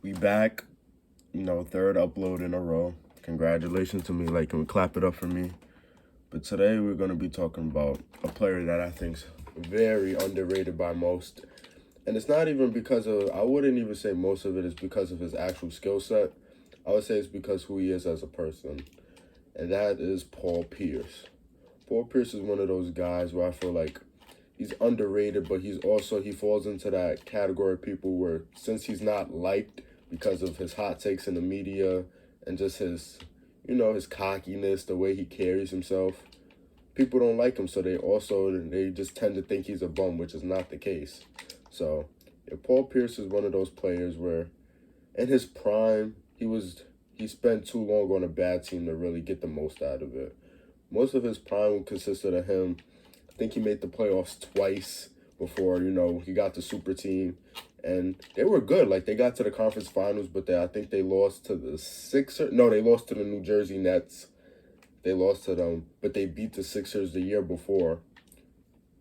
We back, third upload in a row. Congratulations to me. Like, can we clap it up for me? But today we're going to be talking about a player that I think's very underrated by most. And it's not even because of, I wouldn't even say most of it is because of his actual skill set. I would say it's because who he is as a person. And that is Paul Pierce. Paul Pierce is one of those guys where I feel like he's underrated, but he falls into that category of people where since he's not liked because of his hot takes in the media and just his cockiness, the way he carries himself, people don't like him. So they just tend to think he's a bum, which is not the case. So yeah, Paul Pierce is one of those players where in his prime, he spent too long on a bad team to really get the most out of it. Most of his prime consisted of him. I think he made the playoffs twice before, he got the super team. And they were good. Like, they got to the conference finals, but I think they lost to the Sixers. No, they lost to the New Jersey Nets. They lost to them, but they beat the Sixers the year before.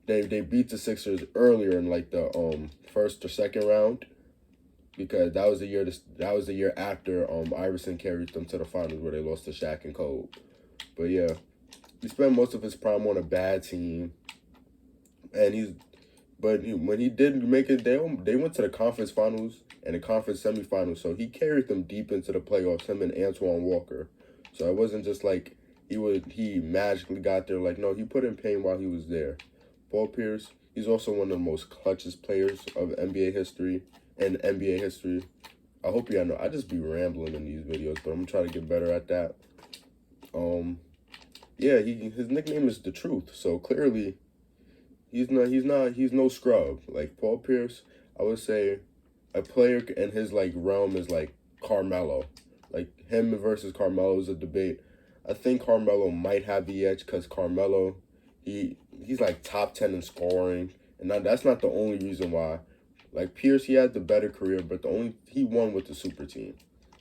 They beat the Sixers earlier in, like, the first or second round, because that was the year after Iverson carried them to the finals where they lost to Shaq and Kobe. But, yeah, he spent most of his prime on a bad team. And when he did make it, they went to the conference finals and the conference semifinals. So he carried them deep into the playoffs, him and Antoine Walker. So it wasn't just like he magically got there. Like, no, he put in pain while he was there. Paul Pierce, he's also one of the most clutchest players of NBA history and NBA history. I hope y'all know. I just be rambling in these videos, but I'm gonna try to get better at that. Yeah, his nickname is The Truth. So clearly, he's no scrub. Like, Paul Pierce, I would say a player in his, like, realm is, like, Carmelo. Like, him versus Carmelo is a debate. I think Carmelo might have the edge because Carmelo, he's, like, top 10 in scoring. And that's not the only reason why. Like, Pierce, he had the better career, but he won with the super team.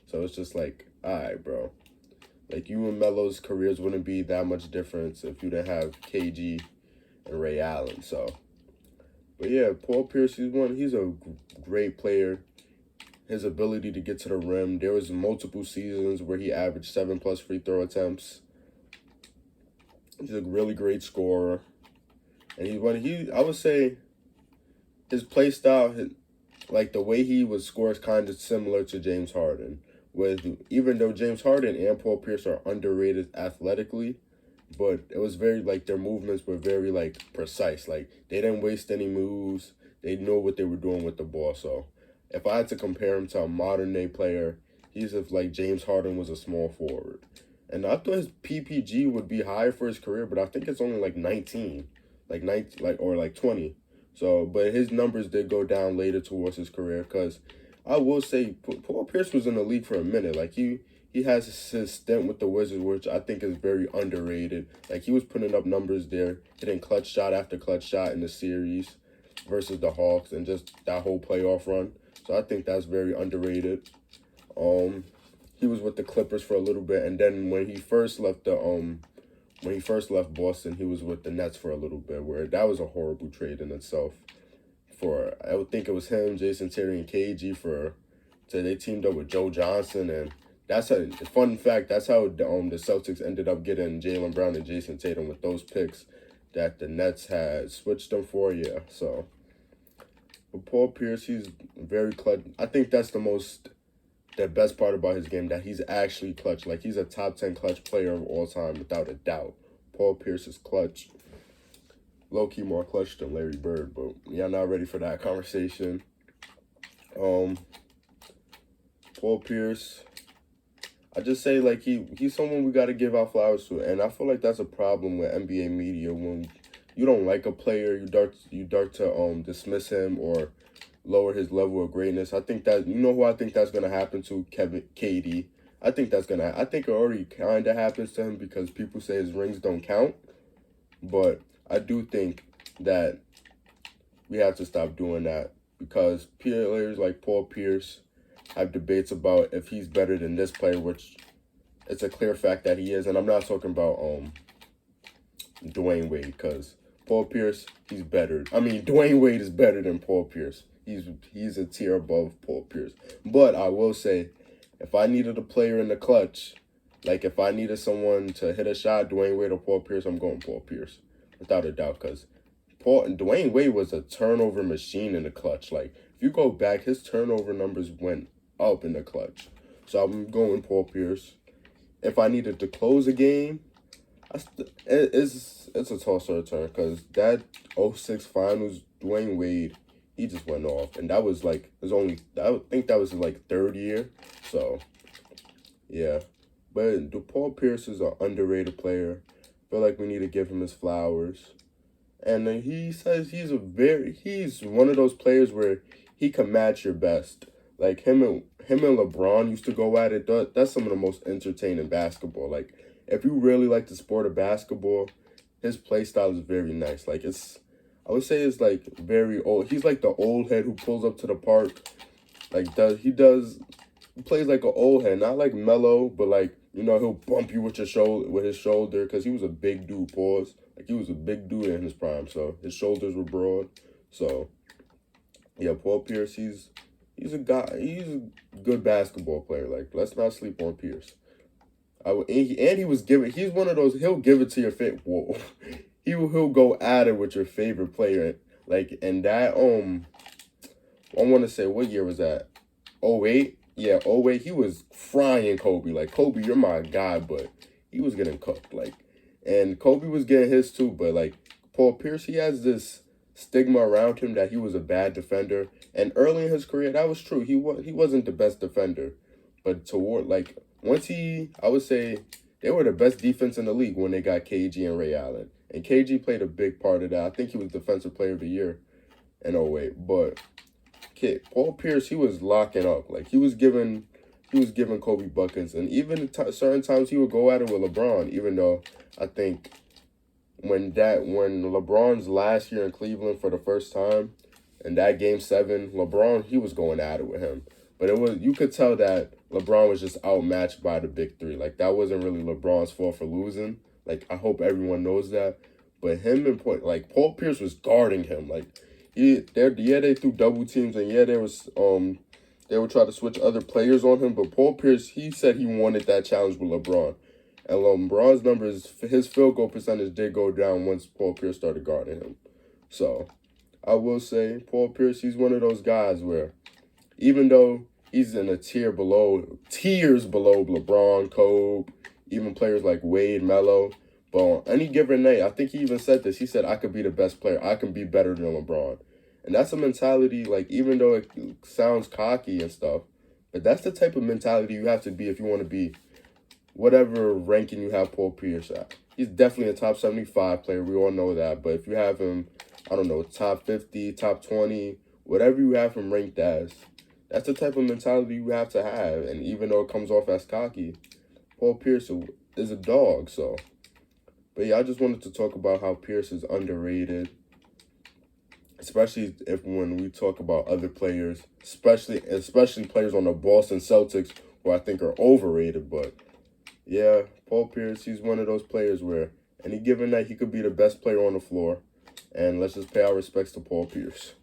So it's just like, all right, bro. Like, you and Melo's careers wouldn't be that much difference if you didn't have KG and Ray Allen. So, but yeah, Paul Pierce, he's a great player. His ability to get to the rim, there was multiple seasons where he averaged 7+ free throw attempts. He's a really great scorer. And I would say his play style, like the way he would score is kind of similar to James Harden. Even though James Harden and Paul Pierce are underrated athletically, but it was very, like, their movements were very, like, precise. Like, they didn't waste any moves. They knew what they were doing with the ball. So if I had to compare him to a modern day player, he's if, like, James Harden was a small forward. And I thought his PPG would be higher for his career, but I think it's only like 19, or like 20. So, but his numbers did go down later towards his career, because I will say Paul Pierce was in the league for a minute. Like, he has his stint with the Wizards, which I think is very underrated. Like, he was putting up numbers there, hitting clutch shot after clutch shot in the series versus the Hawks and just that whole playoff run. So I think that's very underrated. He was with the Clippers for a little bit, and then when he first left Boston, he was with the Nets for a little bit, where that was a horrible trade in itself. I would think it was him, Jason Terry, and KG they teamed up with Joe Johnson, and that's a fun fact. That's how the Celtics ended up getting Jaylen Brown and Jason Tatum with those picks that the Nets had switched them for. Yeah, so but Paul Pierce, he's very clutch. I think that's the best part about his game, that he's actually clutch. Like, he's a top 10 clutch player of all time without a doubt. Paul Pierce is clutch. Low-key more clutch than Larry Bird, but y'all not ready for that conversation. Paul Pierce, I just say, like, he's someone we got to give our flowers to, and I feel like that's a problem with NBA media. When you don't like a player, you dart to dismiss him or lower his level of greatness. I think that, who I think that's gonna happen to? KD. I think it already kind of happens to him, because people say his rings don't count, but I do think that we have to stop doing that, because players like Paul Pierce have debates about if he's better than this player, which it's a clear fact that he is. And I'm not talking about Dwayne Wade, because Paul Pierce, he's better. I mean, Dwayne Wade is better than Paul Pierce. he's a tier above Paul Pierce. But I will say, if I needed a player in the clutch, like if I needed someone to hit a shot, Dwayne Wade or Paul Pierce, I'm going Paul Pierce, without a doubt, because Dwayne Wade was a turnover machine in the clutch. Like, if you go back, his turnover numbers went up in the clutch. So I'm going Paul Pierce. If I needed to close a game, it's a toss-up return, because that '06 finals, Dwayne Wade, he just went off. And that was like I think that was his like third year. So, yeah. But Paul Pierce is an underrated player. I feel like we need to give him his flowers. And then he says he's one of those players where he can match your best. Like him and LeBron used to go at it. That's some of the most entertaining basketball. Like, if you really like the sport of basketball, his play style is very nice. Like, I would say it's like very old. He's like the old head who pulls up to the park. Like, he plays like an old head, not like Melo, but like, he'll bump you with his shoulder, because he was a big dude. Pause. Like, he was a big dude in his prime, so his shoulders were broad. So, yeah, Paul Pierce, he's a guy. He's a good basketball player. Like, let's not sleep on Pierce. He was giving. He's one of those. He'll give it to your favorite. Whoa, he'll go at it with your favorite player. Like, and that I want to say, what year was that? '08. Yeah, '08. He was frying Kobe. Like, Kobe, you're my guy, but he was getting cooked. Like, and Kobe was getting his too, but like Paul Pierce, he has this stigma around him that he was a bad defender. And early in his career, that was true. He wasn't the best defender, but I would say they were the best defense in the league when they got KG and Ray Allen. And KG played a big part of that. I think he was Defensive Player of the Year in '08. But Paul Pierce, he was locking up. Like, he was giving Kobe buckets, and even certain times he would go at it with LeBron. Even though I think when LeBron's last year in Cleveland for the first time, in that Game 7, LeBron, he was going at it with him. But you could tell that LeBron was just outmatched by the big three. Like, that wasn't really LeBron's fault for losing. Like, I hope everyone knows that. But Paul Pierce was guarding him. Like, they threw double teams, and they would try to switch other players on him. But Paul Pierce, he said he wanted that challenge with LeBron. And LeBron's numbers, his field goal percentage did go down once Paul Pierce started guarding him. So, I will say, Paul Pierce, he's one of those guys where, even though he's in a tiers below LeBron, Kobe, even players like Wade, Melo, but on any given night, I think he even said this. He said, I could be the best player. I can be better than LeBron. And that's a mentality, like, even though it sounds cocky and stuff, but that's the type of mentality you have to be if you want to be whatever ranking you have Paul Pierce at. He's definitely a top 75 player. We all know that. But if you have him, I don't know, top 50, top 20, whatever you have him ranked as, that's the type of mentality you have to have. And even though it comes off as cocky, Paul Pierce is a dog. So, but yeah, I just wanted to talk about how Pierce is underrated, especially when we talk about other players, especially players on the Boston Celtics, who I think are overrated. But yeah, Paul Pierce, he's one of those players where any given night he could be the best player on the floor. And let's just pay our respects to Paul Pierce.